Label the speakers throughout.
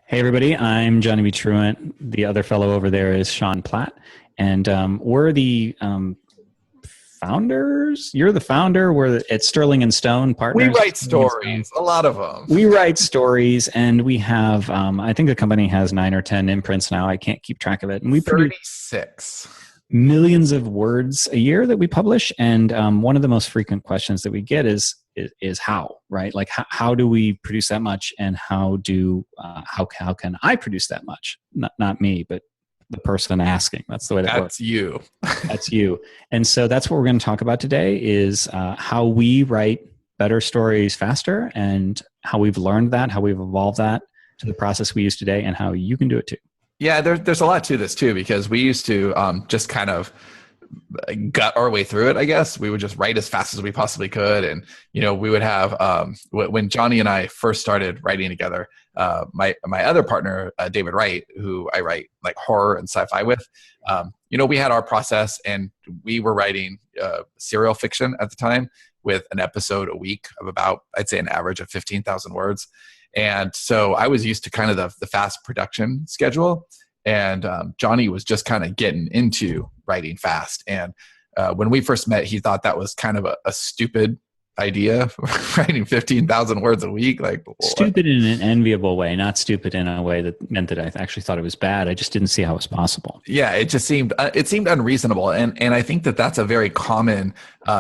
Speaker 1: Hey, everybody. I'm Johnny B. Truant. The other fellow over there is Sean Platt. And we're the founders. You're the founder. We're at Sterling and Stone
Speaker 2: We
Speaker 1: partners.
Speaker 2: write
Speaker 1: Sterling and Stone.
Speaker 2: stories, a lot of them.
Speaker 1: We write stories, and we have, I think the company has 9 or 10 imprints now. I can't keep track of it. And we produce
Speaker 2: 36.
Speaker 1: millions of words a year that we publish. And one of the most frequent questions that we get is how, right? Like how do we produce that much, and how can I produce that much? Not me, but the person asking. That's the way that works.
Speaker 2: That's you.
Speaker 1: That's you. And so that's what we're going to talk about today is how we write better stories faster, and how we've learned that, how we've evolved that to the process we use today, and how you can do it too.
Speaker 2: Yeah, there's a lot to this too, because we used to just kind of gut our way through it. I guess we would just write as fast as we possibly could, and we would have when Johnny and I first started writing together, my other partner David Wright, who I write like horror and sci-fi with, we had our process, and we were writing serial fiction at the time with an episode a week of about, I'd say, an average of 15,000 words. And so I was used to kind of the fast production schedule, and Johnny was just kind of getting into writing fast. And when we first met, he thought that was kind of a stupid idea, writing 15,000 words a week. Like,
Speaker 1: stupid in an enviable way, not stupid in a way that meant that I actually thought it was bad. I just didn't see how it was possible.
Speaker 2: Yeah, it just seemed unreasonable, and I think that's a very common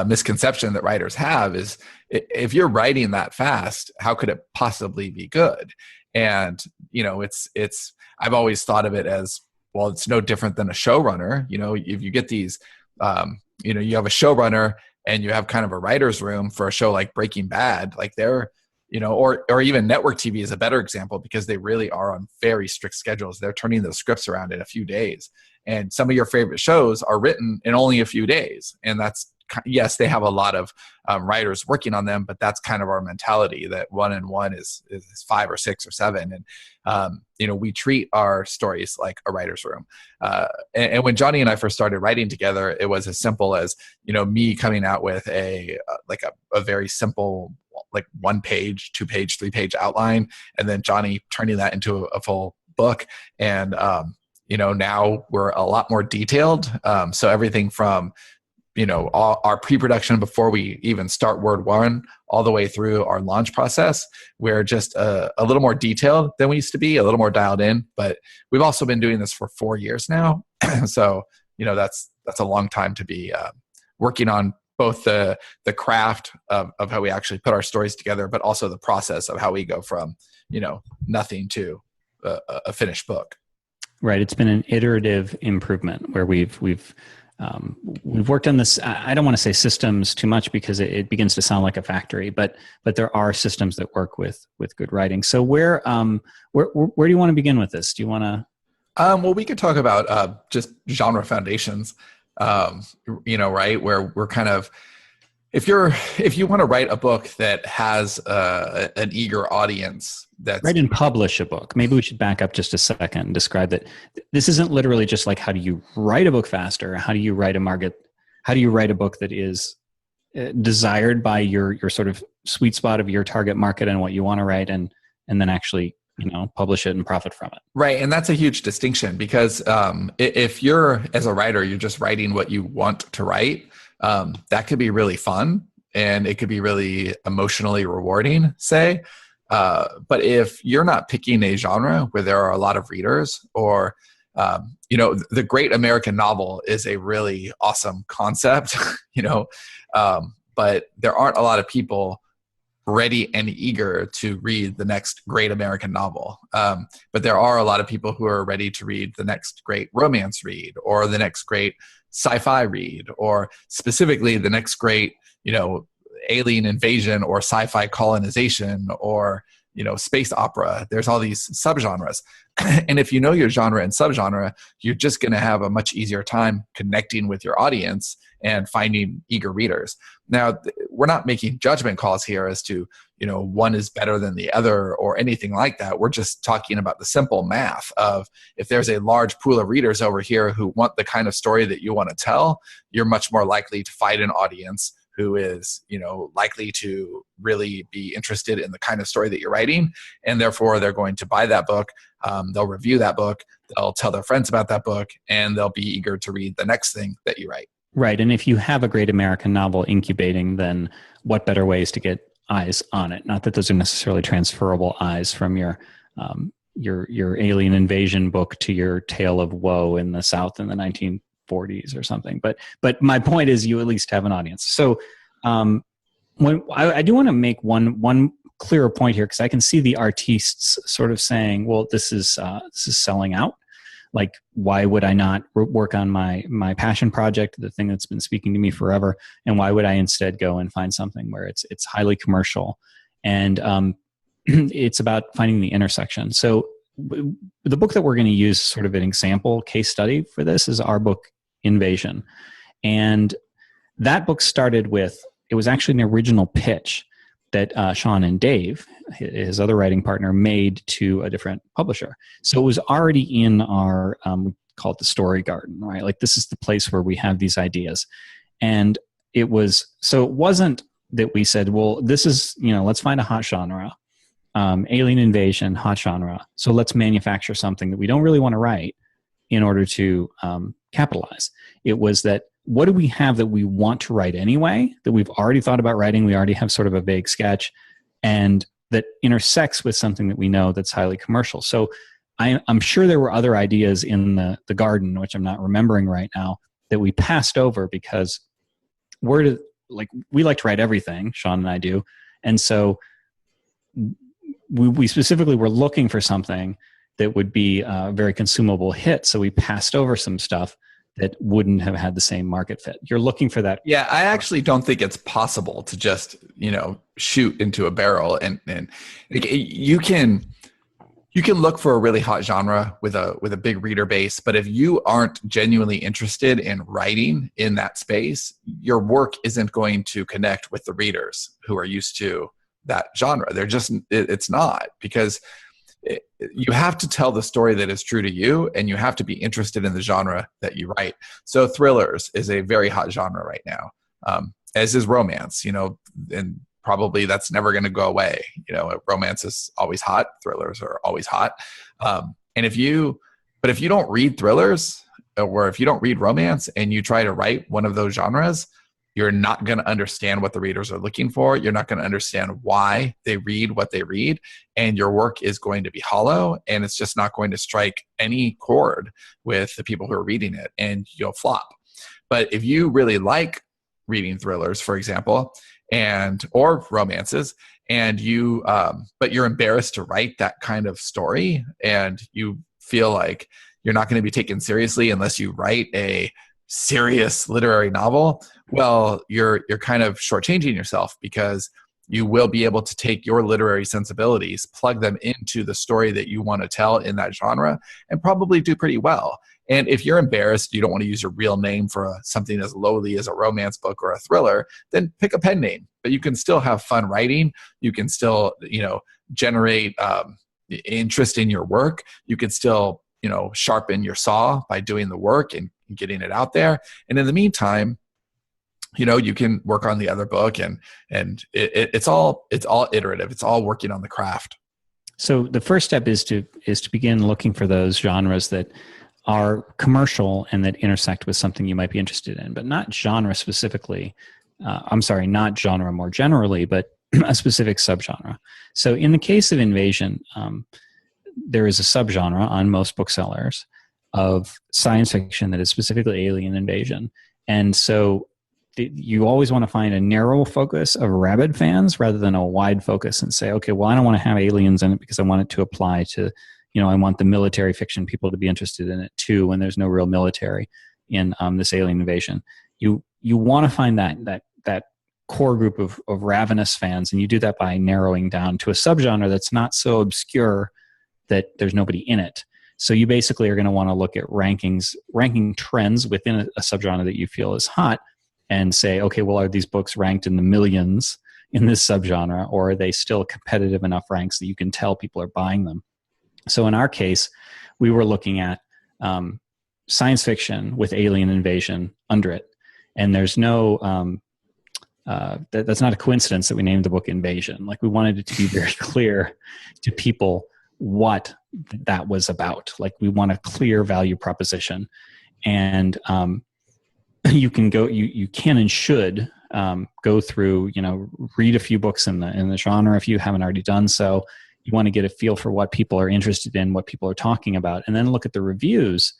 Speaker 2: misconception that writers have is, if you're writing that fast, how could it possibly be good? And it's I've always thought of it as, well, it's no different than a showrunner. If you get these, you have a showrunner and you have kind of a writer's room for a show like Breaking Bad, like they're, or even network TV is a better example, because they really are on very strict schedules. They're turning those scripts around in a few days. And some of your favorite shows are written in only a few days. And that's, yes, they have a lot of writers working on them, but that's kind of our mentality, that 1 and 1 is 5 or 6 or 7. And, we treat our stories like a writer's room. And when Johnny and I first started writing together, it was as simple as, me coming out with a very simple, like 1-page, 2-page, 3-page outline, and then Johnny turning that into a full book. And, now we're a lot more detailed. So everything from, our pre-production before we even start word one, all the way through our launch process, we're just a little more detailed than we used to be, a little more dialed in. But we've also been doing this for 4 years now. So, that's a long time to be working on both the craft of how we actually put our stories together, but also the process of how we go from, nothing to a finished book.
Speaker 1: Right. It's been an iterative improvement where we've worked on this. I don't want to say systems too much, because it begins to sound like a factory, but there are systems that work with good writing. So where do you want to begin with this? Do you want to?
Speaker 2: Well, we could talk about just genre foundations, right? Where we're kind of, if you want to write a book that has an eager audience,
Speaker 1: write and publish a book. Maybe we should back up just a second and describe that this isn't literally just like, how do you write a book faster? How do you write a book that is desired by your sort of sweet spot of your target market and what you want to write, and then actually, publish it and profit from it.
Speaker 2: Right. And that's a huge distinction, because if you're, as a writer, you're just writing what you want to write, that could be really fun, and it could be really emotionally rewarding, say. But if you're not picking a genre where there are a lot of readers, or, the great American novel is a really awesome concept, but there aren't a lot of people ready and eager to read the next great American novel. But there are a lot of people who are ready to read the next great romance read, or the next great sci-fi read, or specifically the next great, alien invasion or sci-fi colonization, or space opera. There's all these subgenres. And if you know your genre and subgenre, you're just going to have a much easier time connecting with your audience and finding eager readers. Now, we're not making judgment calls here as to, one is better than the other or anything like that. We're just talking about the simple math of, if there's a large pool of readers over here who want the kind of story that you want to tell, you're much more likely to find an audience who is, likely to really be interested in the kind of story that you're writing. And therefore they're going to buy that book. They'll review that book. They'll tell their friends about that book, and they'll be eager to read the next thing that you write.
Speaker 1: Right. And if you have a great American novel incubating, then what better ways to get eyes on it? Not that those are necessarily transferable eyes from your alien invasion book to your tale of woe in the South in the 1940s or something. But my point is, you at least have an audience. So when I do want to make one clearer point here, because I can see the artists sort of saying, well, this is selling out. Like, why would I not work on my passion project, the thing that's been speaking to me forever? And why would I instead go and find something where it's highly commercial? And it's about finding the intersection. So the book that we're going to use, sort of an example case study for this, is our book, Invasion. And that book started with, it was actually an original pitch that Sean and Dave, his other writing partner, made to a different publisher. So it was already in our, we call it the story garden, right? Like, this is the place where we have these ideas. And it wasn't that we said, well, this is, let's find a hot genre, alien invasion, hot genre. So let's manufacture something that we don't really want to write in order to capitalize. It was that, what do we have that we want to write anyway, that we've already thought about writing, we already have sort of a vague sketch, and that intersects with something that we know that's highly commercial. So I'm sure there were other ideas in the garden, which I'm not remembering right now, that we passed over because we like to write everything, Sean and I do. And so we specifically were looking for something that would be a very consumable hit. So we passed over some stuff that wouldn't have had the same market fit. You're looking for that.
Speaker 2: Yeah, I actually don't think it's possible to just, shoot into a barrel, and you can look for a really hot genre with a big reader base, but if you aren't genuinely interested in writing in that space, your work isn't going to connect with the readers who are used to that genre. It's not, because you have to tell the story that is true to you, and you have to be interested in the genre that you write. So thrillers is a very hot genre right now, as is romance, and probably that's never going to go away. Romance is always hot. Thrillers are always hot. But if you don't read thrillers, or if you don't read romance and you try to write one of those genres, you're not going to understand what the readers are looking for. You're not going to understand why they read what they read. And your work is going to be hollow, and it's just not going to strike any chord with the people who are reading it, and you'll flop. But if you really like reading thrillers, for example, or romances, and but you're embarrassed to write that kind of story, and you feel like you're not going to be taken seriously unless you write a serious literary novel, well, you're kind of shortchanging yourself, because you will be able to take your literary sensibilities, plug them into the story that you want to tell in that genre, and probably do pretty well. And if you're embarrassed, you don't want to use your real name for something as lowly as a romance book or a thriller, then pick a pen name. But you can still have fun writing. You can still, generate interest in your work. You can still, sharpen your saw by doing the work and getting it out there. And in the meantime, you can work on the other book, and it's all iterative. It's all working on the craft.
Speaker 1: So the first step is to begin looking for those genres that are commercial and that intersect with something you might be interested in, but not genre specifically. Not genre more generally, but a specific subgenre. So in the case of Invasion, there is a subgenre on most booksellers of science fiction that is specifically alien invasion. And so you always want to find a narrow focus of rabid fans rather than a wide focus, and say, okay, well, I don't want to have aliens in it because I want it to apply to, I want the military fiction people to be interested in it too, when there's no real military in this alien invasion. You want to find that core group of ravenous fans, and you do that by narrowing down to a subgenre that's not so obscure that there's nobody in it. So you basically are going to want to look at ranking trends within a subgenre that you feel is hot, and say, okay, well, are these books ranked in the millions in this subgenre, or are they still competitive enough ranks that you can tell people are buying them? So in our case, we were looking at science fiction with alien invasion under it. And there's no that's not a coincidence that we named the book Invasion. Like, we wanted it to be very clear to people what that was about. Like, we want a clear value proposition, and you can and should go through, read a few books in the genre if you haven't already done so. You want to get a feel for what people are interested in, what people are talking about, and then look at the reviews.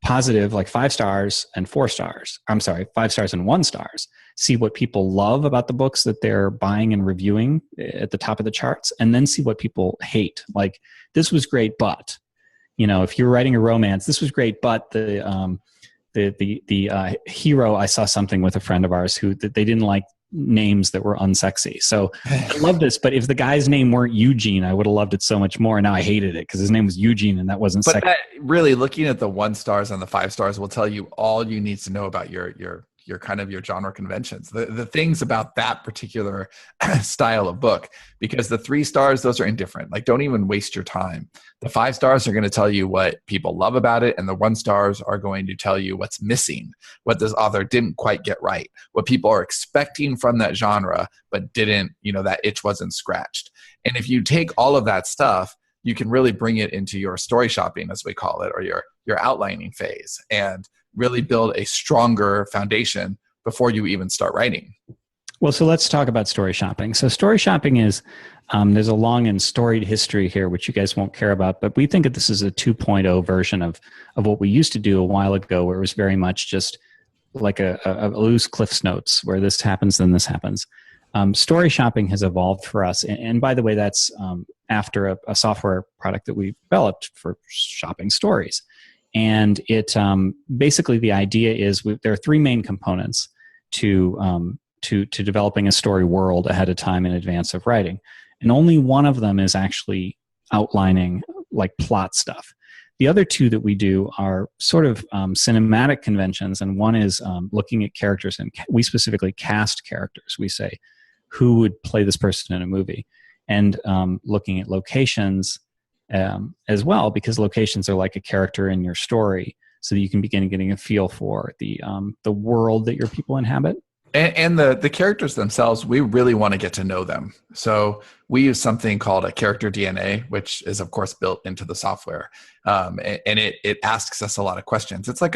Speaker 1: Positive, like 5 stars and 4 stars. 5 stars and 1 stars. See what people love about the books that they're buying and reviewing at the top of the charts, and then see what people hate. Like, this was great, but, if you're writing a romance, this was great, but the hero, I saw something with a friend of ours who they didn't like names that were unsexy. So I love this, but if the guy's name weren't Eugene, I would have loved it so much more. Now I hated it because his name was Eugene and that wasn't sexy.
Speaker 2: But that, really, looking at the 1 stars and the 5 stars will tell you all you need to know about your kind of your genre conventions, the things about that particular style of book, because the 3 stars, those are indifferent. Like, don't even waste your time. The 5 stars are going to tell you what people love about it, and the 1 stars are going to tell you what's missing, what this author didn't quite get right, what people are expecting from that genre, but didn't, that itch wasn't scratched. And if you take all of that stuff, you can really bring it into your story shopping, as we call it, or your outlining phase, and really build a stronger foundation before you even start writing.
Speaker 1: Well, so let's talk about story shopping. So story shopping is, there's a long and storied history here, which you guys won't care about, but we think that this is a 2.0 version of what we used to do a while ago, where it was very much just like a loose Cliff's Notes, where this happens, then this happens. Story shopping has evolved for us. And by the way, that's after a software product that we developed for shopping stories. And it basically, the idea is there are 3 main components to developing a story world ahead of time in advance of writing. And only one of them is actually outlining like plot stuff. The other 2 that we do are sort of cinematic conventions, and one is looking at characters, and we specifically cast characters. We say, who would play this person in a movie? And looking at locations as well, because locations are like a character in your story, so that you can begin getting a feel for the world that your people inhabit.
Speaker 2: And the characters themselves, we really want to get to know them. So we use something called a character DNA, which is, of course, built into the software. And it asks us a lot of questions. It's like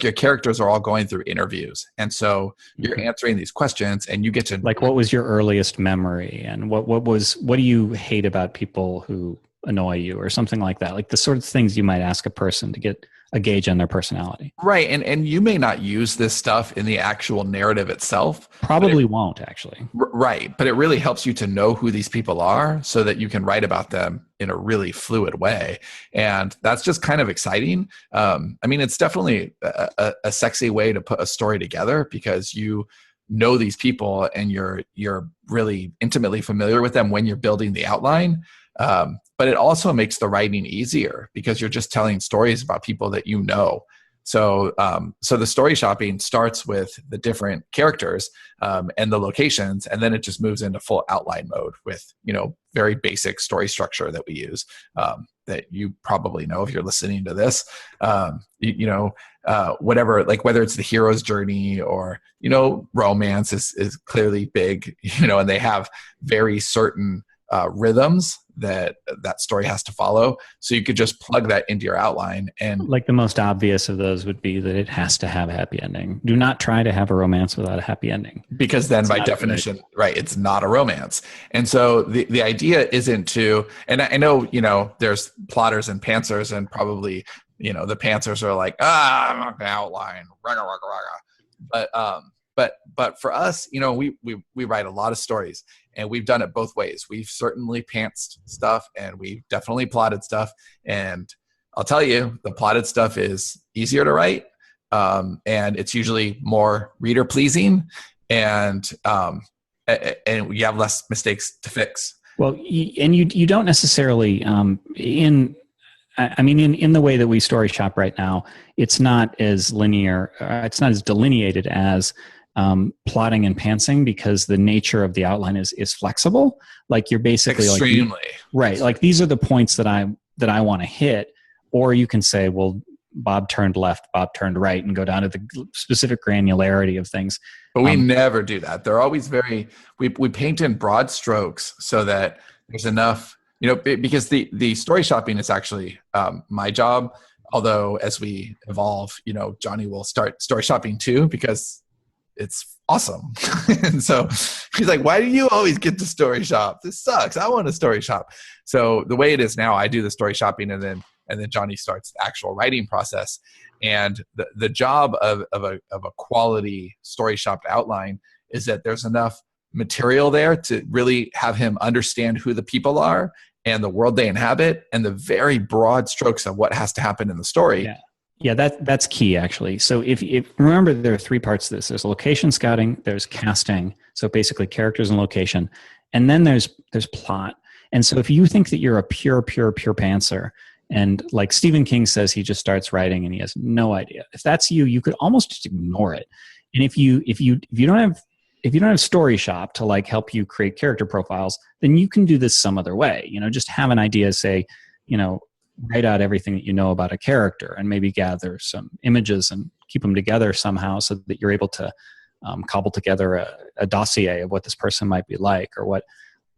Speaker 2: your characters are all going through interviews. And so you're answering these questions, and you get to...
Speaker 1: Like, what was your earliest memory? And what do you hate about people who annoy you, or something like that? Like the sort of things you might ask a person to get a gauge on their personality.
Speaker 2: Right. And you may not use this stuff in the actual narrative itself.
Speaker 1: Probably won't, actually.
Speaker 2: Right. But it really helps you to know who these people are, so that you can write about them in a really fluid way. And that's just kind of exciting. It's definitely a sexy way to put a story together, because you know these people and you're really intimately familiar with them when you're building the outline. But it also makes the writing easier, because you're just telling stories about people that you know. So the story shopping starts with the different characters and the locations, and then it just moves into full outline mode with, very basic story structure that we use that you probably know if you're listening to this. Whatever, like whether it's the hero's journey or, romance is clearly big, and they have very certain rhythms that story has to follow. So you could just plug that into your outline. And
Speaker 1: like the most obvious of those would be that it has to have a happy ending. Do not try to have a romance without a happy ending,
Speaker 2: because then by definition, right, it's not a romance. And so the idea isn't to, and I know, there's plotters and pantsers, and probably, the pantsers are like, I'm not gonna outline, but for us, we write a lot of stories, and we've done it both ways. We've certainly pantsed stuff, and we've definitely plotted stuff. And I'll tell you, the plotted stuff is easier to write, and it's usually more reader pleasing, and you have less mistakes to fix.
Speaker 1: Well, and you don't necessarily in the way that we story shop right now, it's not as linear. It's not as delineated as plotting and pantsing, because the nature of the outline is flexible. Like, you're basically
Speaker 2: extremely
Speaker 1: right. Like, these are the points that I want to hit, or you can say, well, Bob turned left, Bob turned right, and go down to the specific granularity of things.
Speaker 2: But we never do that. They're always we paint in broad strokes so that there's enough, because the story shopping is actually my job. Although as we evolve, Johnny will start story shopping too, because it's awesome. And so he's like, why do you always get to story shop? This sucks. I want to story shop. So the way it is now, I do the story shopping and then Johnny starts the actual writing process. And the job of a quality story shopped outline is that there's enough material there to really have him understand who the people are and the world they inhabit and the very broad strokes of what has to happen in the story.
Speaker 1: Yeah, that's key actually. So if remember, there are three parts to this. There's location scouting, there's casting, so basically characters and location, and then there's plot. And so if you think that you're a pure pantser, and like Stephen King says, he just starts writing and he has no idea. If that's you, you could almost just ignore it. And if you don't have Story Shop to like help you create character profiles, then you can do this some other way. Just have an idea, say, write out everything that you know about a character and maybe gather some images and keep them together somehow so that you're able to cobble together a dossier of what this person might be like or what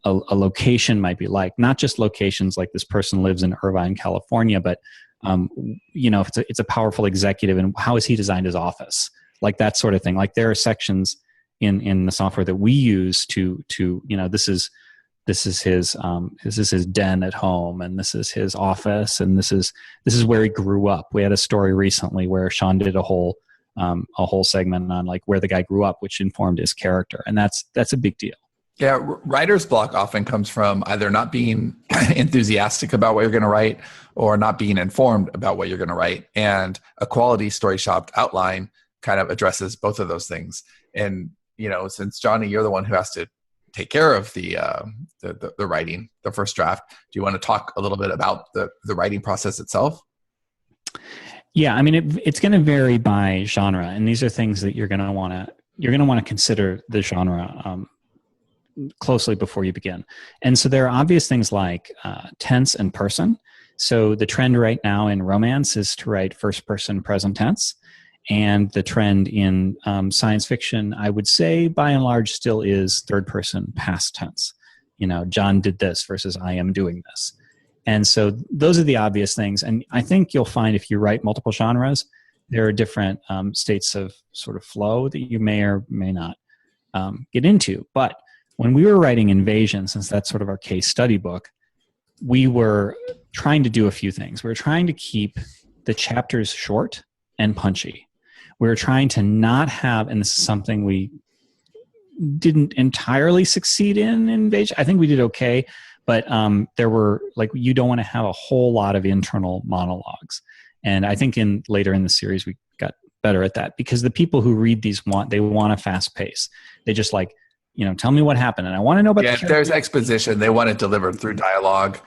Speaker 1: a location might be like. Not just locations like this person lives in Irvine, California, but if it's a powerful executive and how has he designed his office, like that sort of thing. Like there are sections in the software that we use to this is his den at home, and this is his office, and this is where he grew up. We had a story recently where Sean did a whole segment on like where the guy grew up, which informed his character, and that's a big deal.
Speaker 2: Yeah, writer's block often comes from either not being enthusiastic about what you're going to write or not being informed about what you're going to write. And a quality story shopped outline kind of addresses both of those things. And since Johnny, you're the one who has to take care of the writing, the first draft, do you want to talk a little bit about the writing process itself?
Speaker 1: Yeah, I mean it's going to vary by genre, and these are things that you're going to want to consider the genre closely before you begin. And so there are obvious things like tense and person. So the trend right now in romance is to write first person present tense. And the trend in science fiction, I would say, by and large, still is third person past tense. John did this versus I am doing this. And so those are the obvious things. And I think you'll find if you write multiple genres, there are different states of sort of flow that you may or may not get into. But when we were writing Invasion, since that's sort of our case study book, we were trying to do a few things. We were trying to keep the chapters short and punchy. We were trying to not have, and this is something we didn't entirely succeed in Invasion. I think we did okay, but there were, like, you don't want to have a whole lot of internal monologues. And I think later in the series, we got better at that because the people who read these want a fast pace. They just like, tell me what happened. And I want to know about
Speaker 2: if there's exposition, they want it delivered through dialogue.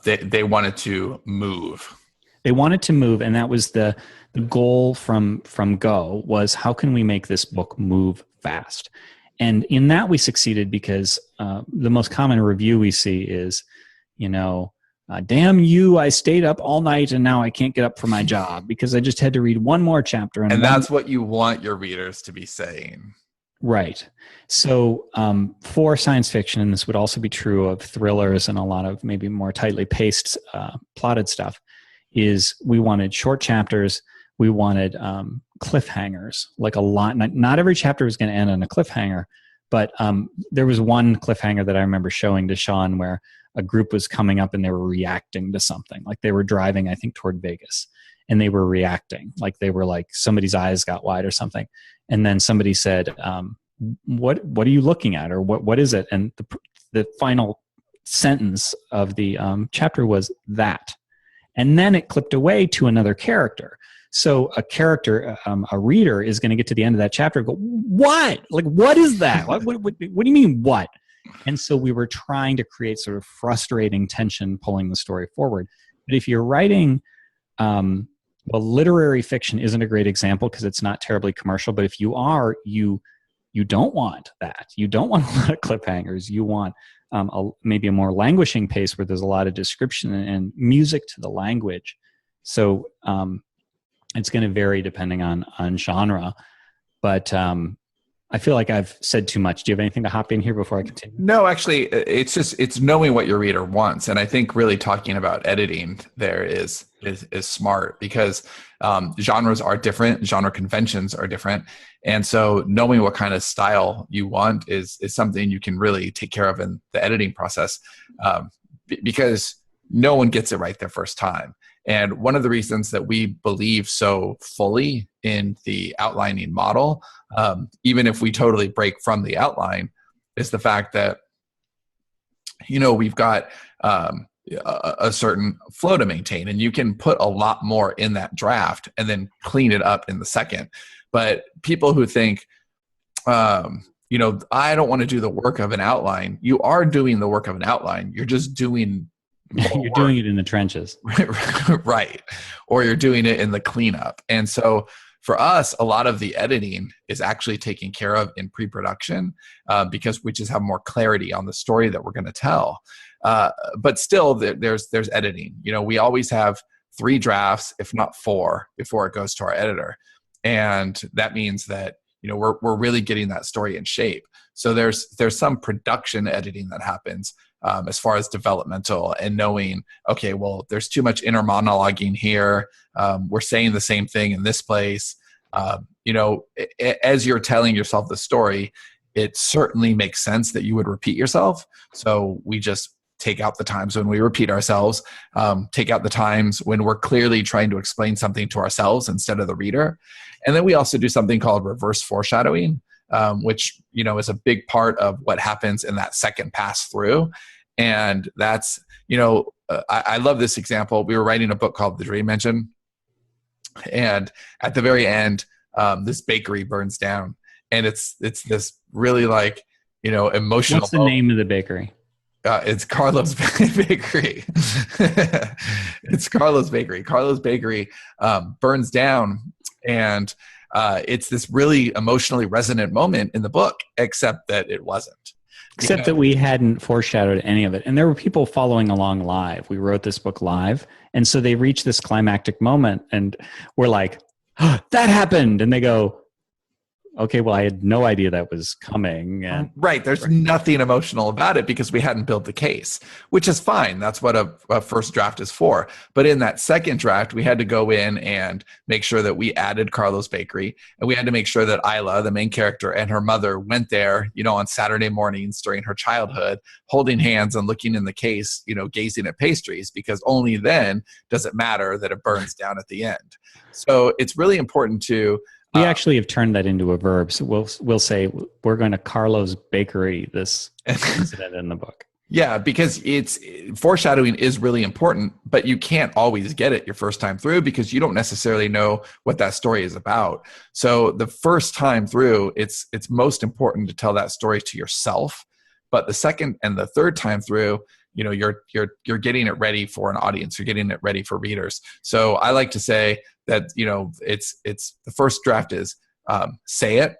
Speaker 2: They wanted to move.
Speaker 1: They wanted to move. And that was the goal from Go was how can we make this book move fast? And in that we succeeded because the most common review we see is, damn you, I stayed up all night and now I can't get up for my job because I just had to read one more chapter.
Speaker 2: And that's what you want your readers to be saying.
Speaker 1: Right. So for science fiction, and this would also be true of thrillers and a lot of maybe more tightly paced plotted stuff, is we wanted short chapters. We wanted cliffhangers, like a lot. Not every chapter was going to end on a cliffhanger, but there was one cliffhanger that I remember showing to Sean where a group was coming up and they were reacting to something. Like they were driving, I think, toward Vegas, and they were reacting. Like they were like somebody's eyes got wide or something. And then somebody said, what are you looking at? Or what is it? And the final sentence of the chapter was that. And then it clipped away to another character. So a character, a reader is going to get to the end of that chapter and go, what? Like, what is that? What do you mean, what? And so we were trying to create sort of frustrating tension pulling the story forward. But if you're writing, literary fiction isn't a great example because it's not terribly commercial. But if you are, you don't want that. You don't want a lot of cliffhangers. You want maybe a more languishing pace where there's a lot of description and music to the language. So It's going to vary depending on genre, but I feel like I've said too much. Do you have anything to hop in here before I continue?
Speaker 2: No, actually, it's knowing what your reader wants, and I think really talking about editing there is smart, because genres are different, genre conventions are different, and so knowing what kind of style you want is something you can really take care of in the editing process, because no one gets it right their first time. And one of the reasons that we believe so fully in the outlining model, even if we totally break from the outline, is the fact that, we've got a certain flow to maintain, and you can put a lot more in that draft and then clean it up in the second. But people who think, I don't want to do the work of an outline, you are doing the work of an outline. You're just doing
Speaker 1: You're doing it in the trenches.
Speaker 2: Right. Or you're doing it in the cleanup. And so for us, a lot of the editing is actually taken care of in pre-production, because we just have more clarity on the story that we're going to tell. But still, there's editing. We always have 3 drafts, if not 4, before it goes to our editor. And that means that we're really getting that story in shape. So there's some production editing that happens, as far as developmental, and knowing, okay, well, there's too much inner monologuing here. We're saying the same thing in this place. As you're telling yourself the story, it certainly makes sense that you would repeat yourself. So we just take out the times when we repeat ourselves, take out the times when we're clearly trying to explain something to ourselves instead of the reader. And then we also do something called reverse foreshadowing, which is a big part of what happens in that second pass through. And that's, I love this example. We were writing a book called The Dream Engine, and at the very end, this bakery burns down, and it's this really emotional.
Speaker 1: What's the name of the bakery?
Speaker 2: It's Carlo's Bakery. It's Carlo's Bakery. Carlo's Bakery burns down, and it's this really emotionally resonant moment in the book, except that it wasn't.
Speaker 1: Except that we hadn't foreshadowed any of it. And there were people following along live. We wrote this book live. And so they reach this climactic moment, and we're like, oh, that happened. And they go, okay, well, I had no idea that was coming. And
Speaker 2: right. There's nothing emotional about it because we hadn't built the case, which is fine. That's what a first draft is for. But in that second draft, we had to go in and make sure that we added Carlo's Bakery. And we had to make sure that Isla, the main character, and her mother went there, on Saturday mornings during her childhood, holding hands and looking in the case, gazing at pastries, because only then does it matter that it burns down at the end. So it's really important to...
Speaker 1: We actually have turned that into a verb. So we'll say we're going to Carlo's Bakery this incident in the book.
Speaker 2: Yeah, because foreshadowing is really important, but you can't always get it your first time through because you don't necessarily know what that story is about. So the first time through, it's most important to tell that story to yourself. But the second and the third time through, you're getting it ready for an audience. You're getting it ready for readers. So I like to say that it's the first draft is say it,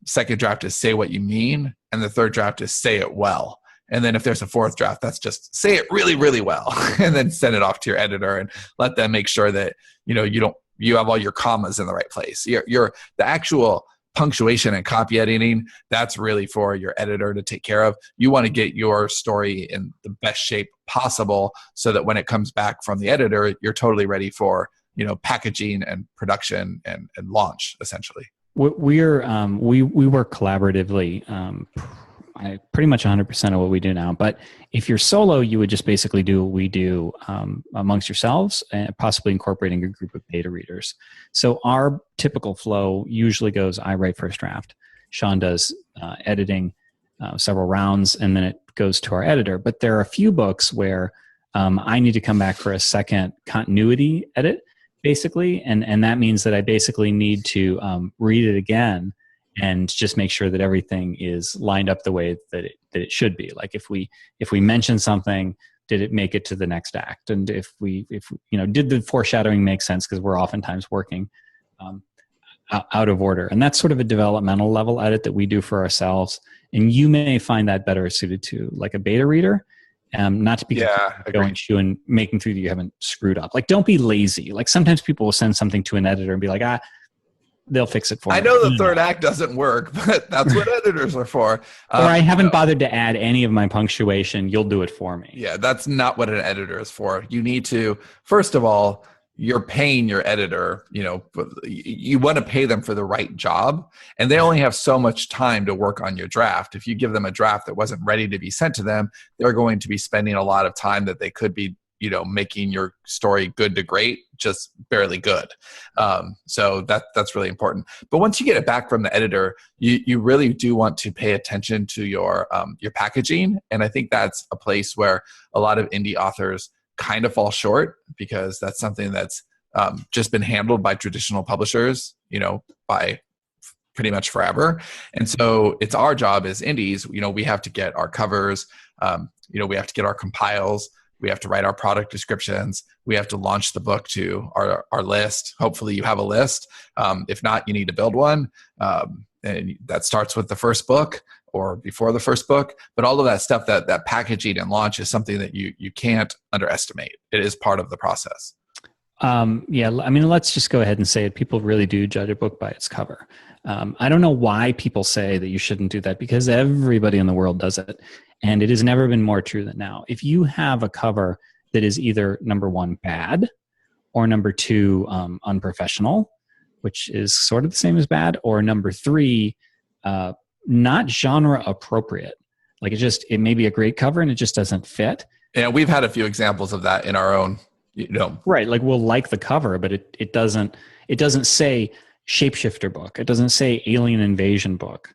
Speaker 2: second draft is say what you mean, and the third draft is say it well. And then if there's a fourth draft, that's just say it really, really well, and then send it off to your editor and let them make sure that you have all your commas in the right place. The actual punctuation and copy editing, that's really for your editor to take care of. You want to get your story in the best shape possible so that when it comes back from the editor, you're totally ready for packaging and production and launch, essentially.
Speaker 1: We work collaboratively. Pretty much 100% of what we do now. But if you're solo, you would just basically do what we do amongst yourselves, and possibly incorporating a group of beta readers. So our typical flow usually goes, I write first draft, Sean does editing, several rounds, and then it goes to our editor. But there are a few books where I need to come back for a second continuity edit, basically. And that means that I basically need to read it again and just make sure that everything is lined up the way that it should be. Like if we mention something, did it make it to the next act? And if did the foreshadowing make sense? Because we're oftentimes working out of order. And that's sort of a developmental level edit that we do for ourselves. And you may find that better suited to like a beta reader. Not to be
Speaker 2: Yeah,
Speaker 1: going
Speaker 2: agreed.
Speaker 1: to and making sure that you haven't screwed up. Like, don't be lazy. Like, sometimes people will send something to an editor and be like, they'll fix it for
Speaker 2: I
Speaker 1: me.
Speaker 2: know the
Speaker 1: No,
Speaker 2: third
Speaker 1: no.
Speaker 2: act doesn't work, but that's what editors are for.
Speaker 1: Or I haven't
Speaker 2: No.
Speaker 1: bothered to add any of my punctuation. You'll do it for me.
Speaker 2: Yeah, that's not what an editor is for. You need to, first of all, you're paying your editor, you want to pay them for the right job, and they only have so much time to work on your draft. If you give them a draft that wasn't ready to be sent to them, they're going to be spending a lot of time that they could be, making your story good to great, just barely good. So that's really important. But once you get it back from the editor, you really do want to pay attention to your packaging, and I think that's a place where a lot of indie authors kind of fall short, because that's something that's just been handled by traditional publishers, by pretty much forever. And so it's our job as indies, we have to get our covers, we have to get our compiles, we have to write our product descriptions, we have to launch the book to our list. Hopefully you have a list. If not, you need to build one. And that starts with the first book or before the first book. But all of that stuff, that packaging and launch is something that you can't underestimate. It is part of the process.
Speaker 1: Yeah, I mean, let's just go ahead and say it. People really do judge a book by its cover. I don't know why people say that you shouldn't do that, because everybody in the world does it. And it has never been more true than now. If you have a cover that is either, number one, bad, or number two, unprofessional, which is sort of the same as bad, or number three, not genre appropriate. Like, it may be a great cover and it just doesn't fit.
Speaker 2: Yeah, we've had a few examples of that in our own,
Speaker 1: Right. Like, we'll like the cover, but it doesn't say shapeshifter book. It doesn't say alien invasion book.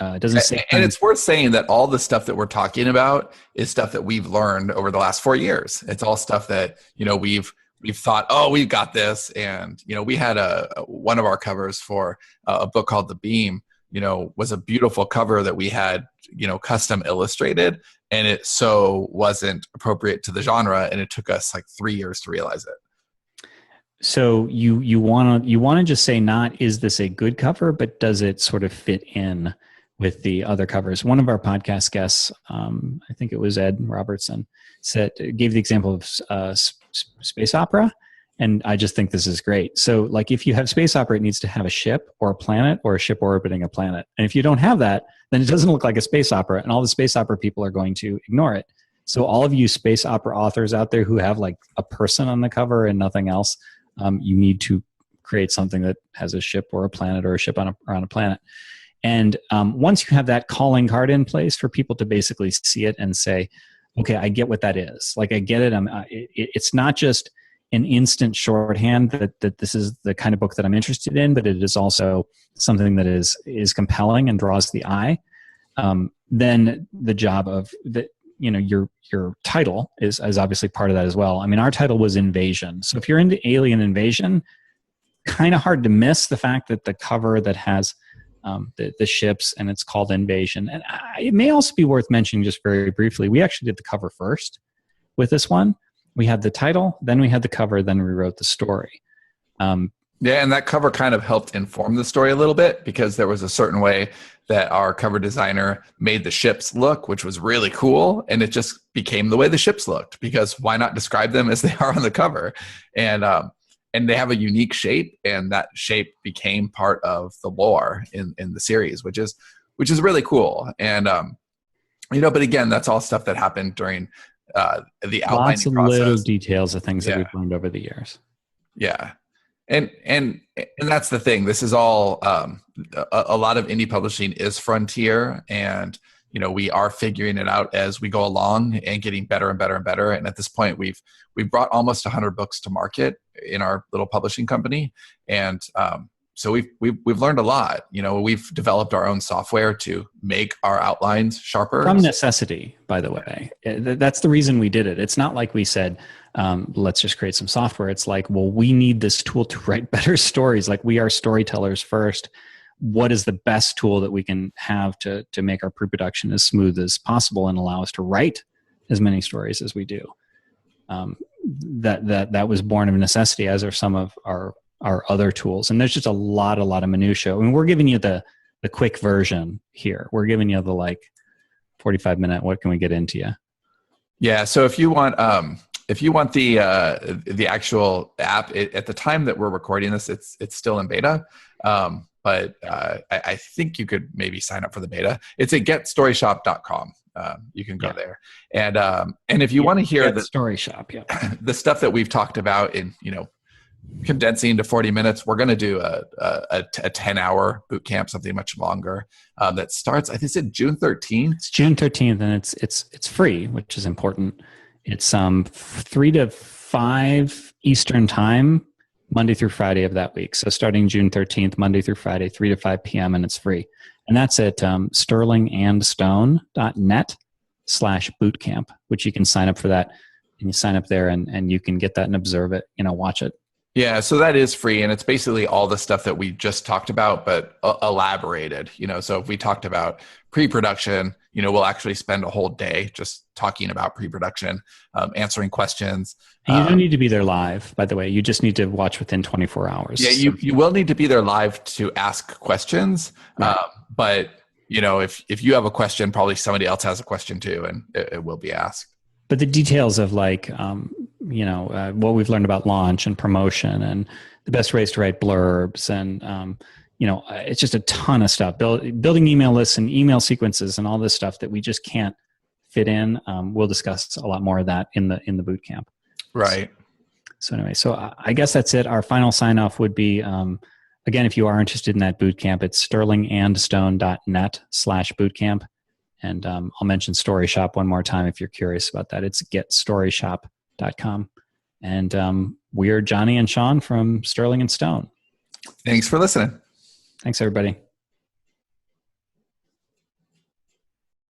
Speaker 1: It doesn't say.
Speaker 2: And it's worth saying that all the stuff that we're talking about is stuff that we've learned over the last 4 years. It's all stuff that, we've thought, oh, we've got this. And, we had one of our covers for a book called The Beam, was a beautiful cover that we had, custom illustrated, and it so wasn't appropriate to the genre. And it took us like 3 years to realize it.
Speaker 1: So you want to just say, not, is this a good cover, but does it sort of fit in with the other covers? One of our podcast guests, I think it was Ed Robertson, gave the example of space opera. And I just think this is great. So, like, if you have space opera, it needs to have a ship or a planet, or a ship orbiting a planet. And if you don't have that, then it doesn't look like a space opera, and all the space opera people are going to ignore it. So all of you space opera authors out there who have like a person on the cover and nothing else, you need to create something that has a ship or a planet, or a ship on a planet. And once you have that calling card in place for people to basically see it and say, okay, I get what that is. Like, I get it. It's not just an instant shorthand that this is the kind of book that I'm interested in, but it is also something that is compelling and draws the eye. Then the job of your title is obviously part of that as well. I mean, our title was Invasion. So if you're into alien invasion, kind of hard to miss the fact that the cover that has the ships, and it's called Invasion. And it may also be worth mentioning just very briefly, we actually did the cover first with this one. We had the title, then we had the cover, then we wrote the story.
Speaker 2: Yeah, and that cover kind of helped inform the story a little bit, because there was a certain way that our cover designer made the ships look, which was really cool. And it just became the way the ships looked, because why not describe them as they are on the cover? And they have a unique shape, and that shape became part of the lore in the series, which is really cool. And but again, that's all stuff that happened during the outlining
Speaker 1: Lots of
Speaker 2: process.
Speaker 1: little details of things that we've learned over the years.
Speaker 2: Yeah. And that's the thing. This is all a lot of indie publishing is frontier, and we are figuring it out as we go along and getting better and better and better. And at this point, we've brought almost 100 books to market in our little publishing company, and so we've learned a lot. We've developed our own software to make our outlines sharper.
Speaker 1: From necessity, by the way. That's the reason we did it. It's not like we said, let's just create some software. It's like, well, we need this tool to write better stories. Like, we are storytellers first. What is the best tool that we can have to make our pre-production as smooth as possible and allow us to write as many stories as we do? That was born of necessity, as are some of our other tools. And there's just a lot of minutia. I mean, we're giving you the quick version here. We're giving you the 45-minute, what can we get into you?
Speaker 2: Yeah. So if you want the actual app, at the time that we're recording this, it's still in beta. But I think you could maybe sign up for the beta. It's at getstoryshop.com. You can go there, and if you want to hear the
Speaker 1: Story Shop,
Speaker 2: the stuff that we've talked about in condensing to 40 minutes, we're going to do a 10-hour boot camp, something much longer, that starts, I think it's June 13th.
Speaker 1: It's June 13th, and it's free, which is important. It's 3 to 5 Eastern time, Monday through Friday of that week. So starting June 13th, Monday through Friday, 3 to 5 p.m., and it's free. And that's at sterlingandstone.net/bootcamp, which you can sign up for that. And you sign up there and you can get that and observe it, watch it.
Speaker 2: Yeah, so that is free, and it's basically all the stuff that we just talked about, but elaborated. So if we talked about pre-production, we'll actually spend a whole day just talking about pre-production, answering questions.
Speaker 1: And you don't need to be there live, by the way. You just need to watch within 24 hours.
Speaker 2: Yeah, you will need to be there live to ask questions. Right. But if you have a question, probably somebody else has a question too, and it will be asked.
Speaker 1: But the details of what we've learned about launch and promotion and the best ways to write blurbs and, it's just a ton of stuff. Building email lists and email sequences and all this stuff that we just can't fit in. We'll discuss a lot more of that in the boot camp.
Speaker 2: Right.
Speaker 1: So anyway, I guess that's it. Our final sign off would be, again, if you are interested in that boot camp, it's sterlingandstone.net/bootcamp. And I'll mention Story Shop one more time if you're curious about that. It's getstoryshop.com. And we're Johnny and Sean from Sterling and Stone.
Speaker 2: Thanks for listening.
Speaker 1: Thanks, everybody.